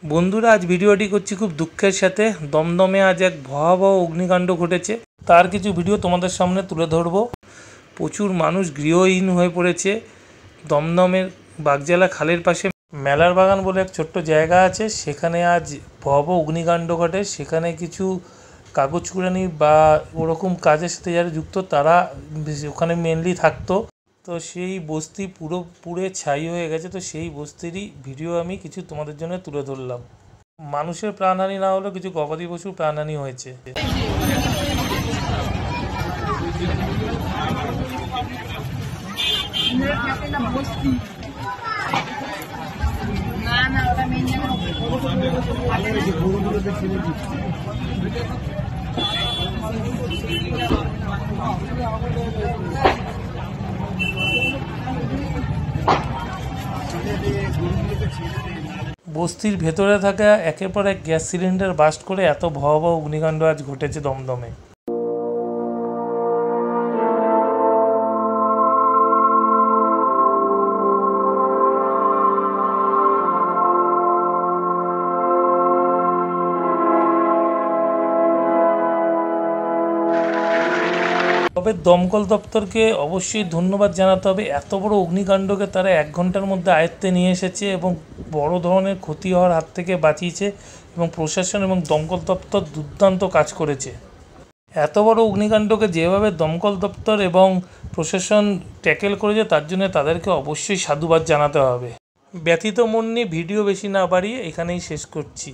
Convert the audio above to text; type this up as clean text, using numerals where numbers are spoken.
বন্ধুরা, আজ ভিডিওটি করছি খুব দুঃখের সাথে। দমদমে আজ এক ভয়াবহ অগ্নিকাণ্ড ঘটেছে, তার কিছু ভিডিও তোমাদের সামনে তুলে ধরব। প্রচুর মানুষ গৃহহীন হয়ে পড়েছে। দমদমের বাগজেলা খালের পাশে মেলার বাগান বলে এক ছোট্ট জায়গা আছে, সেখানে আজ ভয়াবহ অগ্নিকাণ্ড ঘটে। সেখানে কিছু কাগজ কুড়ানি বা ওরকম কাজের সাথে যারা যুক্ত তারা ওখানে মেনলি থাকতো। তো সেই বস্তি পুরো পুড়ে ছাই হয়ে গেছে। তো সেই বস্তিরই ভিডিও আমি কিছু তোমাদের জন্য তুলে ধরলাম। মানুষের প্রাণহানি না হলেও কিছু গবাদি পশুর প্রাণহানি হয়েছে। বস্তির ভেতরে থাকা একের পর এক গ্যাস সিলিন্ডার বাস্ট করে এত ভয়াবহ অগ্নিকাণ্ড আজ ঘটেছে দমদমে। তবে দমকল দপ্তরকে অবশ্যই ধন্যবাদ জানাতে হবে। এত বড় অগ্নিকাণ্ডকে তারা 1 ঘন্টার মধ্যে আয়ত্তে নিয়ে এসেছে এবং বড় ধরনের ক্ষতি হওয়ার হাত থেকে বাঁচিয়েছে। এবং প্রশাসন এবং দমকল দপ্তর দুর্দান্ত কাজ করেছে। এত বড় অগ্নিকাণ্ডকে যেভাবে দমকল দপ্তর এবং প্রশাসন ট্যাকেল করেছে, তার জন্য তাদেরকে অবশ্যই সাধুবাদ জানাতে হবে। ব্যথিত মন নিয়ে ভিডিও বেশি না বাড়িয়ে এখানেই শেষ করছি।